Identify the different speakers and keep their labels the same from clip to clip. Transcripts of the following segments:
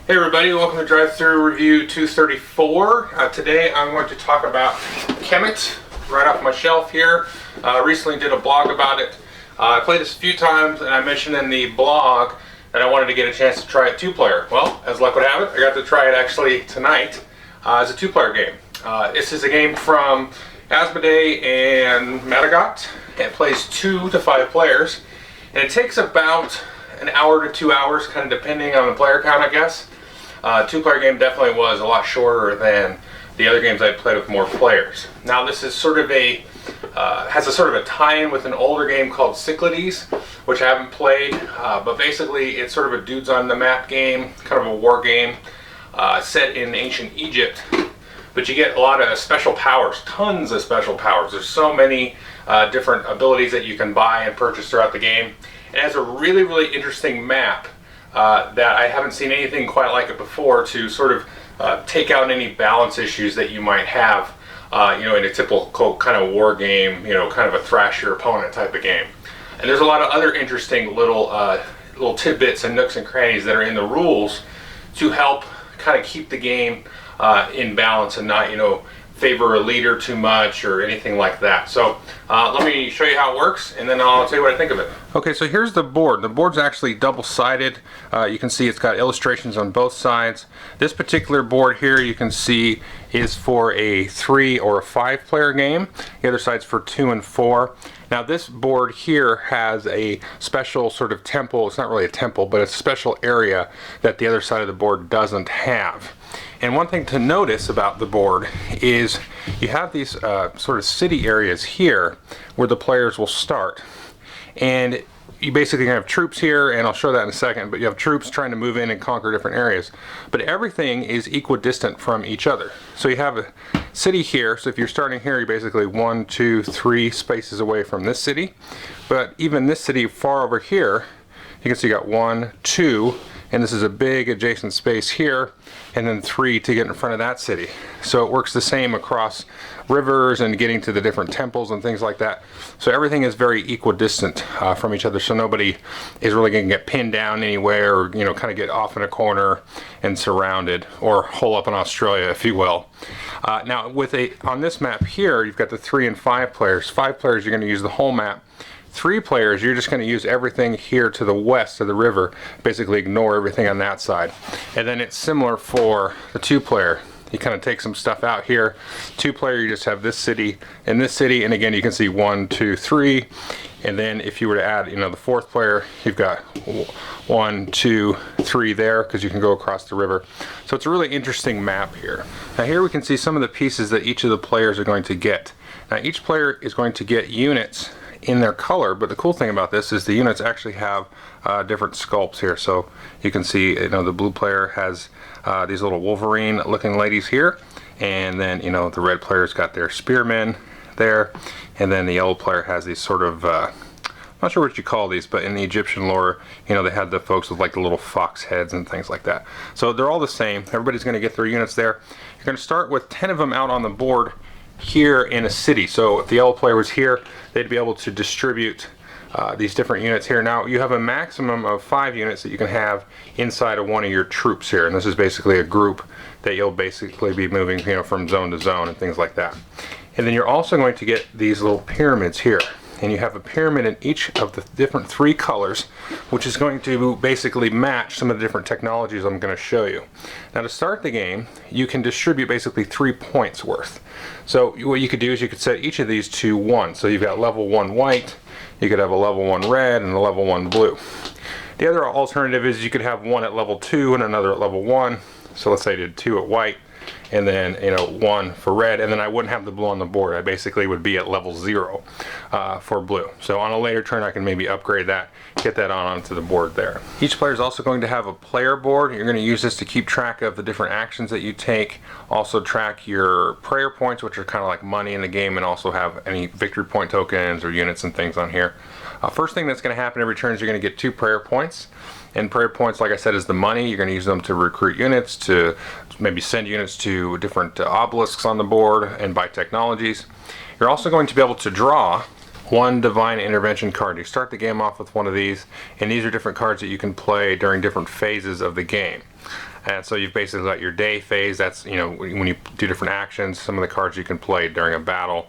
Speaker 1: Hey everybody, welcome to Drive-Thru Review 234. Today I'm going to talk about Kemet, right off my shelf here. Recently did a blog about it. I played this a few times and I mentioned in the blog that I wanted to get a chance to try it two-player. Well, as luck would have it, I got to try it actually tonight as a two-player game. This is a game from Asmodee and Madagot. It plays 2 to 5 players and it takes about an hour to 2 hours, kind of depending on the player count, I guess. Two-player game definitely was a lot shorter than the other games I played with more players. Now this is sort of a has a sort of a tie-in with an older game called Cyclades, which I haven't played, but basically it's sort of a dudes on the map game, kind of a war game set in ancient Egypt. But you get a lot of special powers, tons of special powers. There's so many different abilities that you can buy and purchase throughout the game. It has a really, really interesting map that I haven't seen anything quite like it before to sort of take out any balance issues that you might have, in a typical kind of war game, kind of a thrash your opponent type of game. And there's a lot of other interesting little tidbits and nooks and crannies that are in the rules to help kind of keep the game in balance and not, favor a leader too much or anything like that. So let me show you how it works and then I'll tell you what I think of it. Okay, so here's the board. The board's actually double-sided. You can see it's got illustrations on both sides. This particular board here you can see is for a 3 or a 5 player game. The other side's for 2 and 4. Now this board here has a special sort of temple. It's not really a temple, but it's a special area that the other side of the board doesn't have. And one thing to notice about the board is you have these sort of city areas here where the players will start. And you basically have troops here, and I'll show that in a second, but you have troops trying to move in and conquer different areas. But everything is equidistant from each other. So you have a city here, so if you're starting here, you're basically 1, 2, 3 spaces away from this city. But even this city far over here, you can see you got 1, 2, and this is a big adjacent space here, and then 3 to get in front of that city. So it works the same across rivers and getting to the different temples and things like that. So everything is very equidistant from each other, so nobody is really going to get pinned down anywhere or kind of get off in a corner and surrounded, or hole up in Australia, if you will. Now on this map here, you've got the 3 and 5 players. 5 players, you're going to use the whole map. 3 players, you're just going to use everything here to the west of the river, basically ignore everything on that side. And then it's similar for the 2 player. You kind of take some stuff out here. 2 player, you just have this city and this city, and again you can see 1, 2, 3. And then if you were to add, the 4th player, you've got 1, 2, 3 there, because you can go across the river. So it's a really interesting map here. Now here we can see some of the pieces that each of the players are going to get. Now each player is going to get units in their color, but the cool thing about this is the units actually have different sculpts here. So you can see, the blue player has these little Wolverine looking ladies here, and then the red player's got their spearmen there, and then the yellow player has these sort of I'm not sure what you call these, but in the Egyptian lore, they had the folks with like the little fox heads and things like that. So they're all the same. Everybody's going to get their units there. You're going to start with 10 of them out on the board here in a city. So if the yellow player was here, they'd be able to distribute these different units here. Now you have a maximum of 5 units that you can have inside of one of your troops here, and this is basically a group that you'll basically be moving from zone to zone and things like that. And then you're also going to get these little pyramids here, and you have a pyramid in each of the different 3 colors, which is going to basically match some of the different technologies I'm going to show you. Now to start the game, you can distribute basically 3 points worth. So what you could do is you could set each of these to 1. So you've got level 1 white, you could have a level 1 red, and a level 1 blue. The other alternative is you could have one at level 2 and another at level 1. So let's say I did 2 at white, and then 1 for red, and then I wouldn't have the blue on the board. I basically would be at level 0 for blue. So on a later turn I can maybe upgrade that, get that onto the board there. Each player is also going to have a player board. You're going to use this to keep track of the different actions that you take, also track your prayer points, which are kind of like money in the game, and also have any victory point tokens or units and things on here. First thing that's going to happen every turn is you're going to get 2 prayer points. And prayer points, like I said, is the money. You're going to use them to recruit units, to maybe send units to different obelisks on the board and buy technologies. You're also going to be able to draw one divine intervention card. You start the game off with one of these, and these are different cards that you can play during different phases of the game. And so you've basically got your day phase. That's, you know, when you do different actions, some of the cards you can play during a battle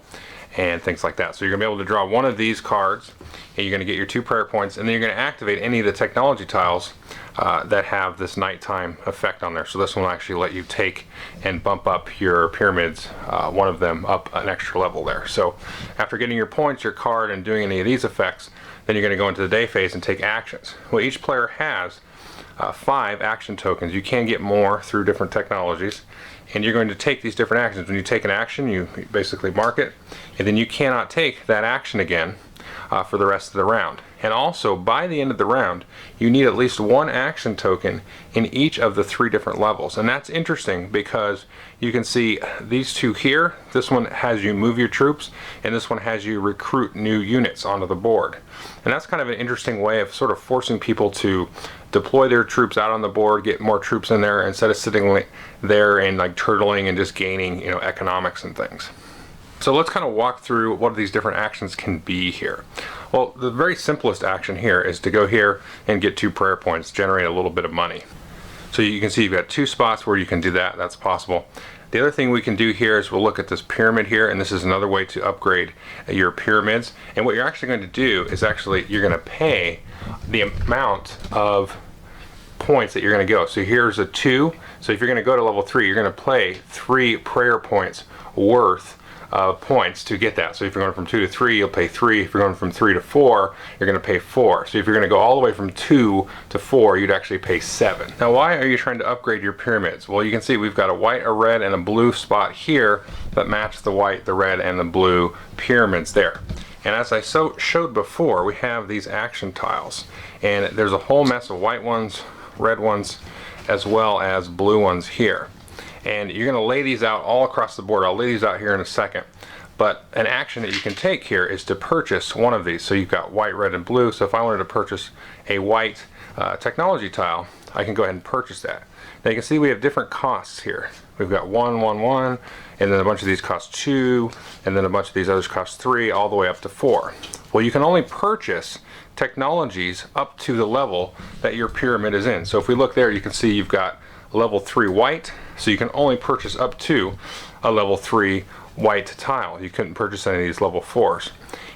Speaker 1: and things like that. So you're going to be able to draw one of these cards, and you're going to get your 2 prayer points, and then you're going to activate any of the technology tiles that have this nighttime effect on there. So this one will actually let you take and bump up your pyramids, one of them up an extra level there. So after getting your points, your card, and doing any of these effects, then you're going to go into the day phase and take actions. Well, each player has 5 action tokens. You can get more through different technologies, and you're going to take these different actions. When you take an action, you basically mark it, and then you cannot take that action again for the rest of the round. And also, by the end of the round, you need at least 1 action token in each of the 3 different levels. And that's interesting because you can see these 2 here. This one has you move your troops, and this one has you recruit new units onto the board. And that's kind of an interesting way of sort of forcing people to deploy their troops out on the board, get more troops in there, instead of sitting there and like turtling and just gaining, you know, economics and things. So let's kind of walk through what these different actions can be here. Well, the very simplest action here is to go here and get 2 prayer points, generate a little bit of money. So you can see you've got 2 spots where you can do that. That's possible. The other thing we can do here is we'll look at this pyramid here, and this is another way to upgrade your pyramids. And what you're actually going to do is you're going to pay the amount of points that you're going to go. So here's a 2. So if you're going to go to level 3, you're going to play 3 prayer points worth points to get that. So if you're going from 2 to 3, you'll pay 3. If you're going from 3 to 4, you're going to pay 4. So if you're going to go all the way from 2 to 4, you'd actually pay 7. Now, why are you trying to upgrade your pyramids? Well, you can see we've got a white, a red, and a blue spot here that match the white, the red, and the blue pyramids there. And as I showed before, we have these action tiles, and there's a whole mess of white ones, red ones, as well as blue ones here. And you're going to lay these out all across the board. I'll lay these out here in a second. But an action that you can take here is to purchase one of these. So you've got white, red, and blue. So if I wanted to purchase a white technology tile, I can go ahead and purchase that. Now you can see we have different costs here. We've got 1, 1, 1, and then a bunch of these cost 2, and then a bunch of these others cost 3, all the way up to 4. Well, you can only purchase technologies up to the level that your pyramid is in. So if we look there, you can see you've got level 3 white, so you can only purchase up to a level 3 white tile. You couldn't purchase any of these level 4s.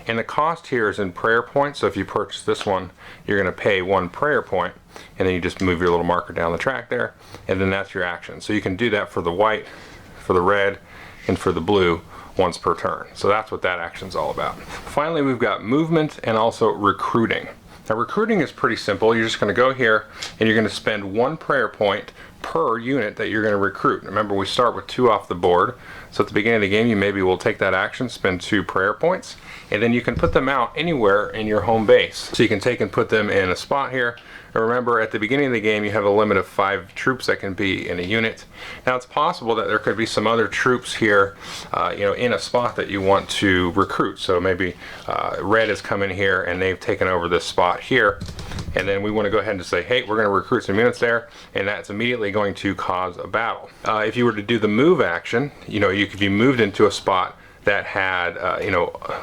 Speaker 1: And the cost here is in prayer points, so if you purchase this one, you're going to pay 1 prayer point, and then you just move your little marker down the track there, and then that's your action. So you can do that for the white, for the red, and for the blue once per turn. So that's what that action's all about. Finally, we've got movement and also recruiting. Now, recruiting is pretty simple. You're just going to go here, and you're going to spend 1 prayer point per unit that you're going to recruit. Remember, we start with 2 off the board. So at the beginning of the game, you maybe will take that action, spend 2 prayer points, and then you can put them out anywhere in your home base. So you can take and put them in a spot here. And remember, at the beginning of the game, you have a limit of 5 troops that can be in a unit. Now, it's possible that there could be some other troops here, in a spot that you want to recruit. So maybe red has come in here and they've taken over this spot here. And then we want to go ahead and say, hey, we're going to recruit some units there, and that's immediately going to cause a battle. If you were to do the move action, you could be moved into a spot that had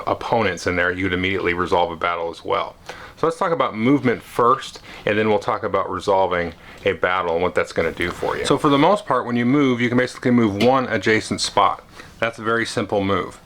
Speaker 1: opponents in there, you'd immediately resolve a battle as well. So let's talk about movement first, and then we'll talk about resolving a battle and what that's going to do for you. So for the most part, when you move, you can basically move 1 adjacent spot. That's a very simple move.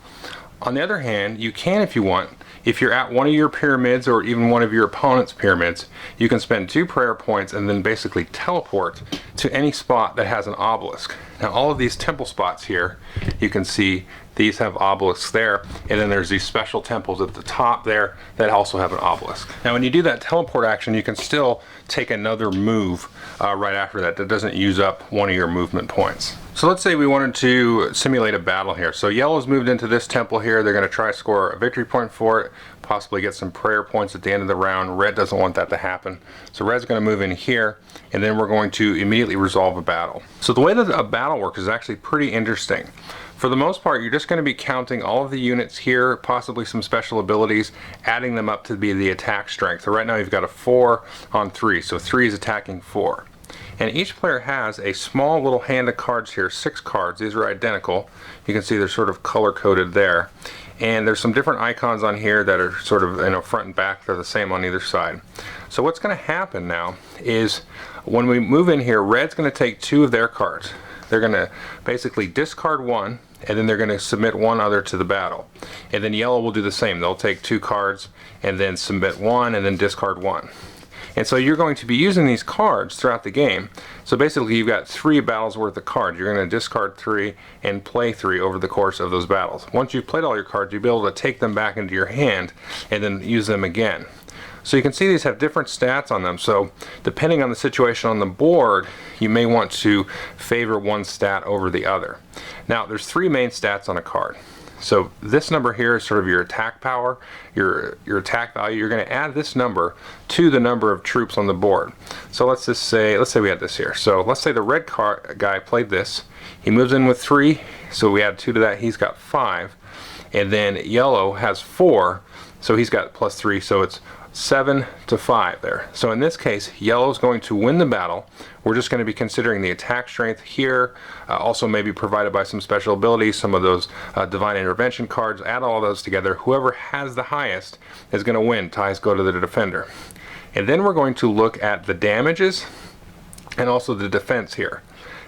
Speaker 1: On the other hand, you can, if you want, if you're at one of your pyramids or even one of your opponent's pyramids, you can spend 2 prayer points and then basically teleport to any spot that has an obelisk. Now, all of these temple spots here, you can see these have obelisks there, and then there's these special temples at the top there that also have an obelisk. Now, when you do that teleport action, you can still take another move right after that doesn't use up one of your movement points. So let's say we wanted to simulate a battle here. So yellow's moved into this temple here. They're going to try to score a victory point for it, possibly get some prayer points at the end of the round. Red doesn't want that to happen. So red's going to move in here, and then we're going to immediately resolve a battle. So the way that a battle works is actually pretty interesting. For the most part, you're just going to be counting all of the units here, possibly some special abilities, adding them up to be the attack strength. So right now you've got a 4 on 3, so 3 is attacking 4. And each player has a small little hand of cards here, 6 cards. These are identical. You can see they're sort of color-coded there. And there's some different icons on here that are sort of, front and back. They're the same on either side. So what's going to happen now is when we move in here, red's going to take 2 of their cards. They're going to basically discard 1, and then they're going to submit 1 other to the battle. And then yellow will do the same. They'll take 2 cards and then submit 1 and then discard 1. And so you're going to be using these cards throughout the game. So basically you've got 3 battles worth of cards. You're going to discard 3 and play 3 over the course of those battles. Once you've played all your cards, you'll be able to take them back into your hand and then use them again. So you can see these have different stats on them. So depending on the situation on the board, you may want to favor one stat over the other. Now there's 3 main stats on a card. So this number here is sort of your attack power, your attack value. You're going to add this number to the number of troops on the board. So let's say we had this here. So let's say the red guy played this. He moves in with 3, so we add 2 to that. He's got 5. And then yellow has 4, so he's got +3, so it's 7 to 5 there. So in this case, yellow's going to win the battle. We're just going to be considering the attack strength here, also maybe provided by some special abilities, some of those divine intervention cards. Add all those together. Whoever has the highest is going to win. Ties go to the defender. And then we're going to look at the damages and also the defense here.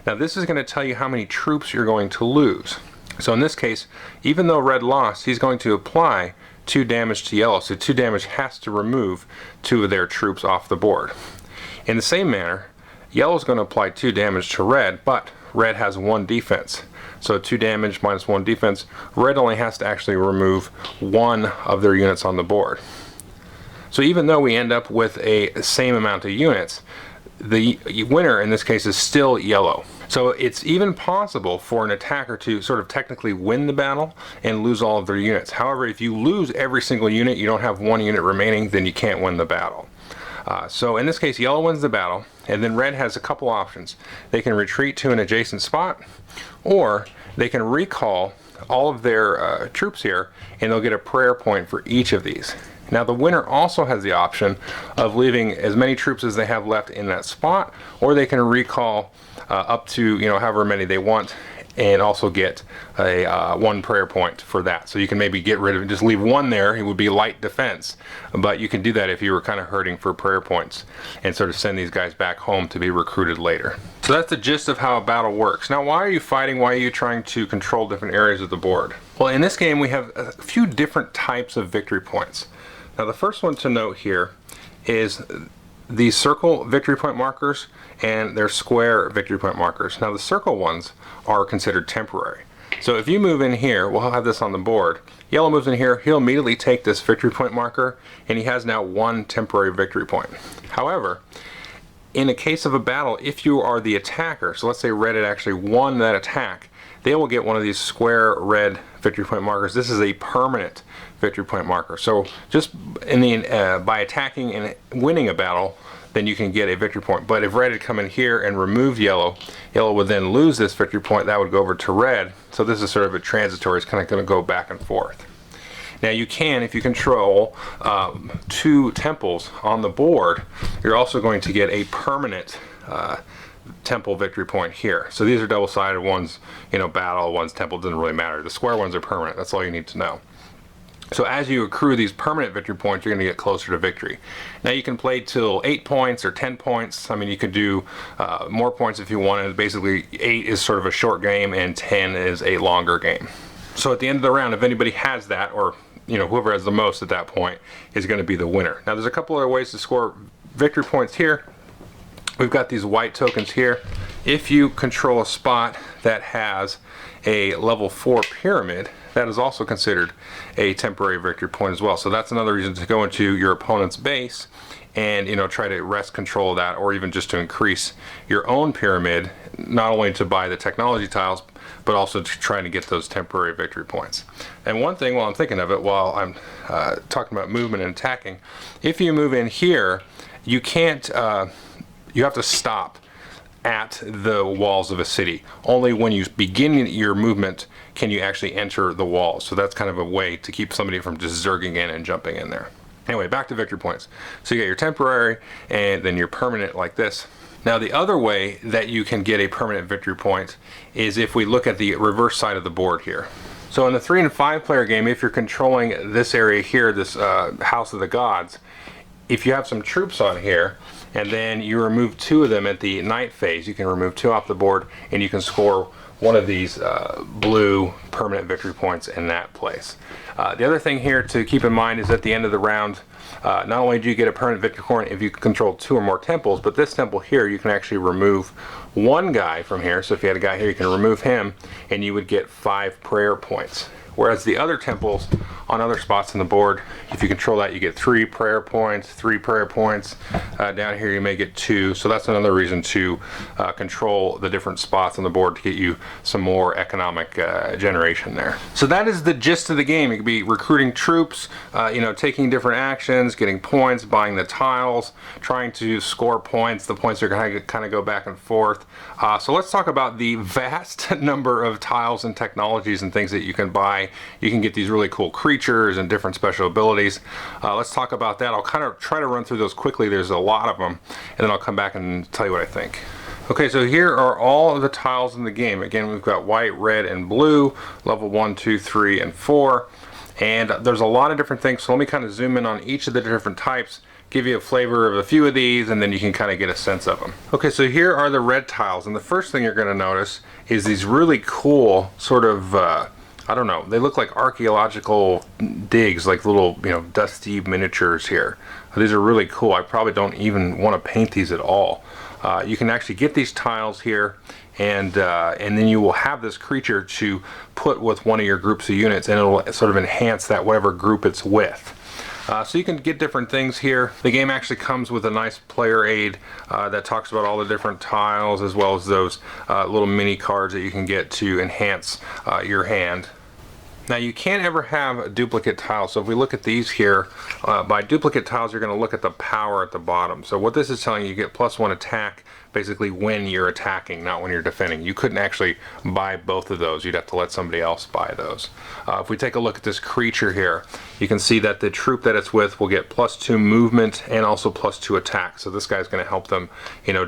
Speaker 1: Now this is going to tell you how many troops you're going to lose. So in this case, even though red lost, he's going to apply 2 damage to yellow, so 2 damage has to remove 2 of their troops off the board. In the same manner, yellow's going to apply 2 damage to red, but red has 1 defense. So 2 damage minus 1 defense, red only has to actually remove 1 of their units on the board. So even though we end up with a same amount of units, the winner in this case is still yellow. So it's even possible for an attacker to sort of technically win the battle and lose all of their units. However, if you lose every single unit, you don't have 1 unit remaining, then you can't win the battle. So in this case, yellow wins the battle, and then red has a couple options. They can retreat to an adjacent spot, or they can recall all of their troops here, and they'll get a prayer point for each of these. Now the winner also has the option of leaving as many troops as they have left in that spot, or they can recall up to however many they want, and also get a 1 prayer point for that. So you can maybe get rid of, just leave 1 there. It would be light defense, but you can do that if you were kind of hurting for prayer points and sort of send these guys back home to be recruited later. So that's the gist of how a battle works. Now why are you fighting? Why are you trying to control different areas of the board? Well, in this game we have a few different types of victory points. Now the first one to note here is the circle victory point markers and their square victory point markers. Now the circle ones are considered temporary. So if you move in here, we'll have this on the board. Yellow moves in here, he'll immediately take this victory point marker, and he has now 1 temporary victory point. However, in a case of a battle, if you are the attacker, so let's say red had actually won that attack, they will get one of these square red victory point markers. This is a permanent victory point marker. So just in the by attacking and winning a battle, then you can get a victory point. But if red had come in here and removed yellow, yellow would then lose this victory point. That would go over to red. So this is sort of a transitory. It's kind of going to go back and forth. Now you can, if you control 2 temples on the board, you're also going to get a permanent temple victory point here. So these are double-sided. One's battle, one's temple, doesn't really matter. The square ones are permanent. That's all you need to know. So as you accrue these permanent victory points, you're going to get closer to victory. Now you can play till 8 points or 10 points. I mean, you could do more points if you wanted. Basically 8 is sort of a short game and 10 is a longer game. So at the end of the round, if anybody has that, or whoever has the most at that point is going to be the winner. Now there's a couple other ways to score victory points here. We've got these white tokens here. If you control a spot that has a level 4 pyramid, that is also considered a temporary victory point as well. So that's another reason to go into your opponent's base and try to wrest control of that, or even just to increase your own pyramid, not only to buy the technology tiles, but also to try to get those temporary victory points. And one thing while I'm thinking of it, while I'm talking about movement and attacking, if you move in here, you can't, you have to stop at the walls of a city. Only when you begin your movement can you actually enter the walls. So that's kind of a way to keep somebody from just zerging in and jumping in there. Anyway, back to victory points. So you get your temporary and then your permanent like this. Now the other way that you can get a permanent victory point is if we look at the reverse side of the board here. So in the 3 and 5 player game, if you're controlling this area here, this House of the Gods, if you have some troops on here, and then you remove 2 of them at the night phase, you can remove 2 off the board, and you can score one of these blue permanent victory points in that place. The other thing here to keep in mind is at the end of the round, not only do you get a permanent victory point if you control 2 or more temples, but this temple here you can actually remove 1 guy from here. So if you had a guy here, you can remove him and you would get 5 prayer points. Whereas the other temples on other spots on the board, if you control that, you get 3 prayer points, 3 prayer points. Down here you may get 2. So that's another reason to control the different spots on the board to get you some more economic generation there. So that is the gist of the game. You could be recruiting troops, taking different actions, getting points, buying the tiles, trying to score points. The points are going to kind of go back and forth. So let's talk about the vast number of tiles and technologies and things that you can buy. You can get these really cool creatures and different special abilities. Let's talk about that. I'll kind of try to run through those quickly. There's a lot of them, and then I'll come back and tell you what I think. Okay, so here are all of the tiles in the game. Again, we've got white, red, and blue, level 1, 2, 3, and 4. And there's a lot of different things, so let me kind of zoom in on each of the different types, give you a flavor of a few of these, and then you can kind of get a sense of them. Okay, so here are the red tiles, and the first thing you're going to notice is these really cool sort of I don't know, they look like archaeological digs, like little, dusty miniatures here. These are really cool. I probably don't even want to paint these at all. You can actually get these tiles here, and then you will have this creature to put with one of your groups of units, and it'll sort of enhance that whatever group it's with. So you can get different things here. The game actually comes with a nice player aid that talks about all the different tiles, as well as those little mini cards that you can get to enhance your hand. Now you can't ever have a duplicate tile, so if we look at these here, by duplicate tiles you're going to look at the power at the bottom. So what this is telling you, you get +1 attack basically when you're attacking, not when you're defending. You couldn't actually buy both of those. You'd have to let somebody else buy those. If we take a look at this creature here, you can see that the troop that it's with will get +2 movement and also +2 attack. So this guy's going to help them,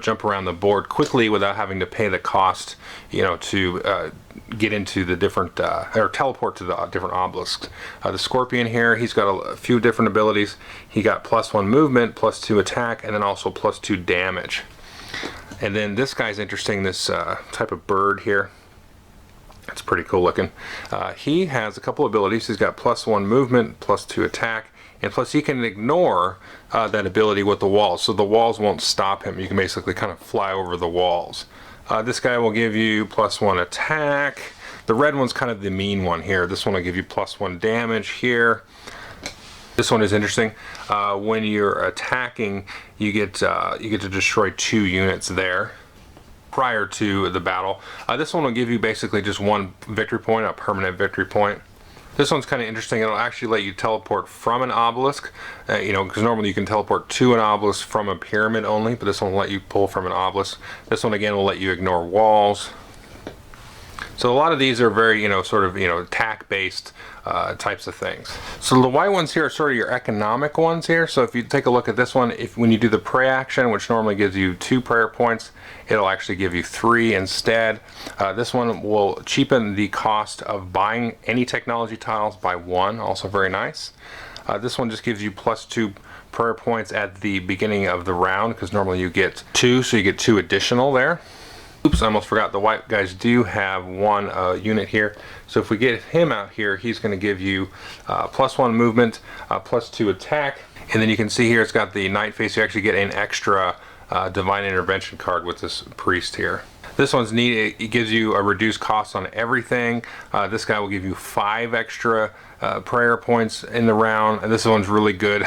Speaker 1: jump around the board quickly without having to pay the cost, to get into the different, or teleport to the different obelisks. The scorpion here, he's got a few different abilities. He got +1 movement, +2 attack, and then also +2 damage. And then this guy's interesting, this type of bird here. It's pretty cool looking. He has a couple abilities. He's got +1 movement, +2 attack, and plus he can ignore that ability with the walls. So the walls won't stop him. You can basically kind of fly over the walls. This guy will give you +1 attack. The red one's kind of the mean one here. This one will give you +1 damage here. This one is interesting. When you're attacking, you get to destroy 2 units there prior to the battle. This one will give you basically just 1 victory point, a permanent victory point. This one's kind of interesting. It'll actually let you teleport from an obelisk, because normally you can teleport to an obelisk from a pyramid only, but this one will let you pull from an obelisk. This one again will let you ignore walls. So a lot of these are very, attack-based types of things. So the white ones here are sort of your economic ones here. So if you take a look at this one, when you do the pray action, which normally gives you 2 prayer points, it'll actually give you 3 instead. This one will cheapen the cost of buying any technology tiles by 1, also very nice. This one just gives you +2 prayer points at the beginning of the round, because normally you get 2, so you get 2 additional there. Oops, I almost forgot, the white guys do have 1 unit here. So if we get him out here, he's going to give you +1 movement, +2 attack. And then you can see here it's got the night phase. You actually get an extra divine intervention card with this priest here. This one's neat. It gives you a reduced cost on everything. This guy will give you 5 extra prayer points in the round, and this one's really good.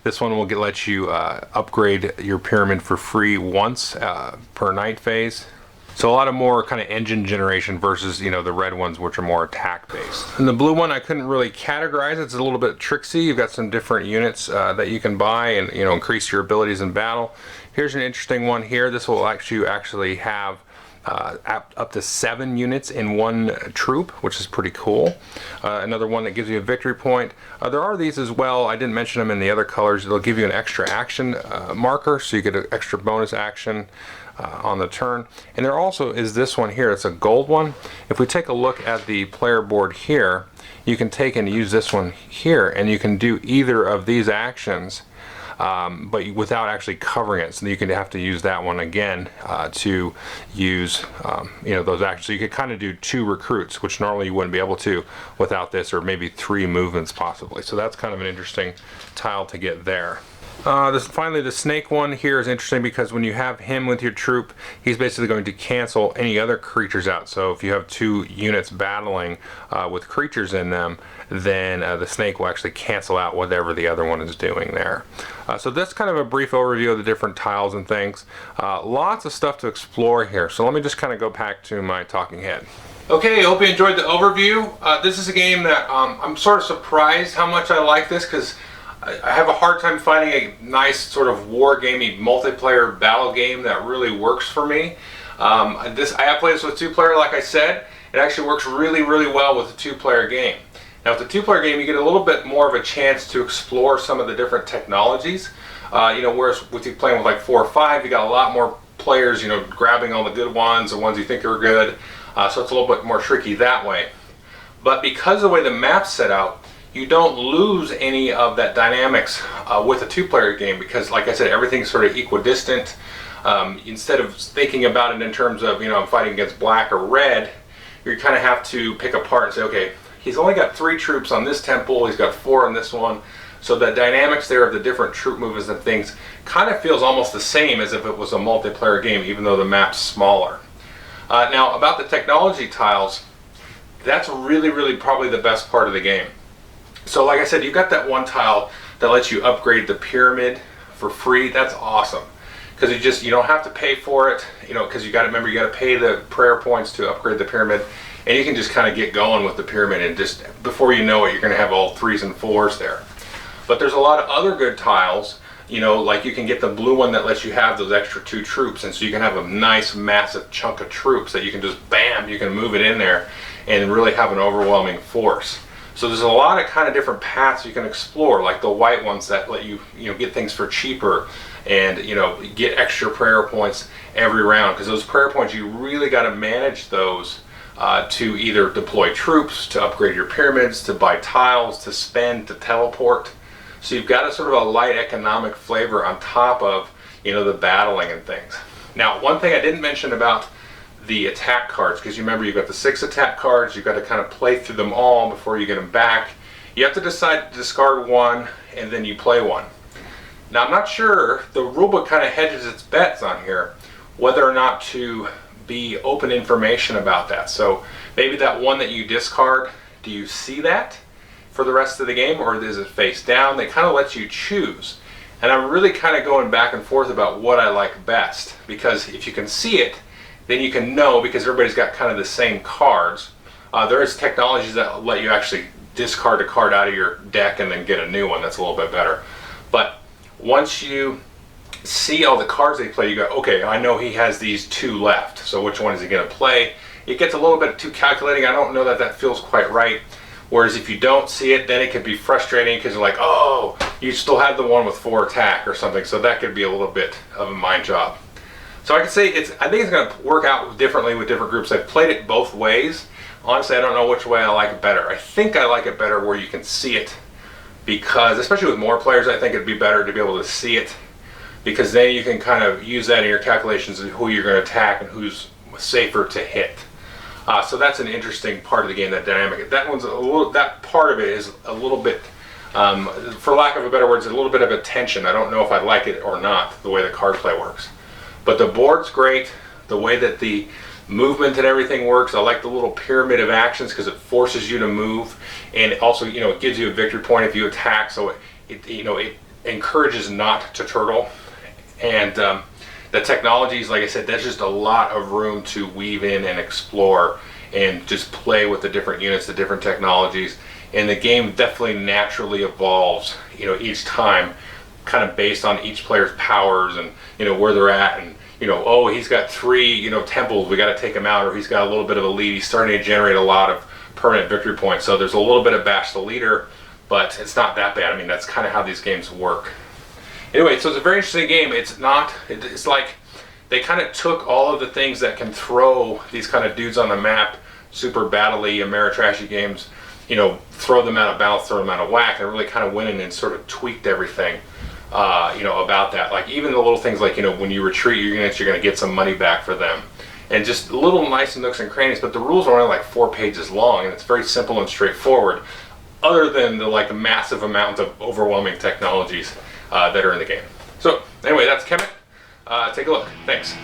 Speaker 1: This one will let you upgrade your pyramid for free once per night phase. So a lot of more kind of engine generation versus, the red ones, which are more attack based. And the blue one I couldn't really categorize. It's a little bit tricksy. You've got some different units that you can buy and, increase your abilities in battle. Here's an interesting one here. This will actually have up to 7 units in 1 troop, which is pretty cool. Another one that gives you a victory point. There are these as well. I didn't mention them in the other colors. They'll give you an extra action marker, so you get an extra bonus action. on the turn. And there also is this one here. It's a gold one. If we take a look at the player board here, you can take and use this one here, and you can do either of these actions, but without actually covering it. So you can have to use that one again to use those actions. So you could kind of do 2 recruits, which normally you wouldn't be able to without this, or maybe 3 movements possibly. So that's kind of an interesting tile to get there. Finally, the snake one here is interesting because when you have him with your troop, he's basically going to cancel any other creatures out. So if you have 2 units battling with creatures in them, then the snake will actually cancel out whatever the other one is doing there. So that's kind of a brief overview of the different tiles and things. Lots of stuff to explore here. So let me just kind of go back to my talking head. Okay, I hope you enjoyed the overview. This is a game that I'm sort of surprised how much I like this, because I have a hard time finding a nice sort of war-gamey multiplayer battle game that really works for me. I have played this with 2-player, like I said. It actually works really, really well with a 2-player game. Now with the 2-player game, you get a little bit more of a chance to explore some of the different technologies. Whereas with you playing with like 4 or 5, you got a lot more players, grabbing all the good ones, the ones you think are good. So it's a little bit more tricky that way. But because of the way the map's set out, you don't lose any of that dynamics with a 2-player game, because like I said, everything's sort of equidistant. Instead of thinking about it in terms of, I'm fighting against black or red, you kind of have to pick apart and say, okay, he's only got 3 troops on this temple, he's got 4 on this one. So the dynamics there of the different troop movements and things kind of feels almost the same as if it was a multiplayer game, even though the map's smaller. Now about the technology tiles, that's really, really probably the best part of the game. So like I said, you've got that one tile that lets you upgrade the pyramid for free. That's awesome, because you don't have to pay for it, because you got to remember, you got to pay the prayer points to upgrade the pyramid, and you can just kind of get going with the pyramid, and just before you know it, you're going to have all 3s and 4s there. But there's a lot of other good tiles, like you can get the blue one that lets you have those extra 2 troops, and so you can have a nice massive chunk of troops that you can just bam, you can move it in there and really have an overwhelming force. So there's a lot of kind of different paths you can explore, like the white ones that let you, get things for cheaper, and get extra prayer points every round, because those prayer points, you really got to manage those to either deploy troops, to upgrade your pyramids, to buy tiles, to spend, to teleport. So you've got a sort of a light economic flavor on top of the battling and things. Now, one thing I didn't mention about the attack cards, because you remember, you've got the 6 attack cards, you've got to kind of play through them all before you get them back. You have to decide to discard one, and then you play one. Now I'm not sure, the rulebook kind of hedges its bets on here, whether or not to be open information about that. So maybe that one that you discard, do you see that for the rest of the game, or is it face down? They kind of let you choose. And I'm really kind of going back and forth about what I like best, because if you can see it, then you can know, because everybody's got kind of the same cards. There is technologies that let you actually discard a card out of your deck and then get a new one. That's a little bit better. But once you see all the cards they play, you go, okay, I know he has these 2 left, so which one is he going to play? It gets a little bit too calculating. I don't know that that feels quite right. Whereas if you don't see it, then it can be frustrating, because you're like, oh, you still have the one with 4 attack or something, so that could be a little bit of a mind job. So I can say I think it's going to work out differently with different groups. I've played it both ways. Honestly, I don't know which way I like it better. I think I like it better where you can see it, because especially with more players, I think it'd be better to be able to see it, because then you can kind of use that in your calculations of who you're going to attack and who's safer to hit. So that's an interesting part of the game, that dynamic. That part of it is a little bit, for lack of a better word, a little bit of a tension. I don't know if I like it or not, the way the card play works. But the board's great, the way that the movement and everything works. I like the little pyramid of actions, because it forces you to move, and also, it gives you a victory point if you attack. So it encourages not to turtle. And the technologies, like I said, there's just a lot of room to weave in and explore and just play with the different units, the different technologies. And the game definitely naturally evolves, each time, kind of based on each player's powers and where they're at, and oh, he's got 3 temples, we got to take him out, or he's got a little bit of a lead, he's starting to generate a lot of permanent victory points. So there's a little bit of bash the leader, but it's not that bad. I mean, that's kind of how these games work. Anyway, so it's a very interesting game. It's like they kind of took all of the things that can throw these kind of dudes on the map, super battle-y Ameritrashy games, you know, throw them out of balance, throw them out of whack, and really kind of went in and sort of tweaked everything, you know, about that. Like even the little things like, you know, when you retreat your units, you're going to get some money back for them. And just little nice nooks and crannies, but the rules are only like 4 pages long, and it's very simple and straightforward, other than the massive amount of overwhelming technologies that are in the game. So anyway, that's Kemet. Take a look. Thanks.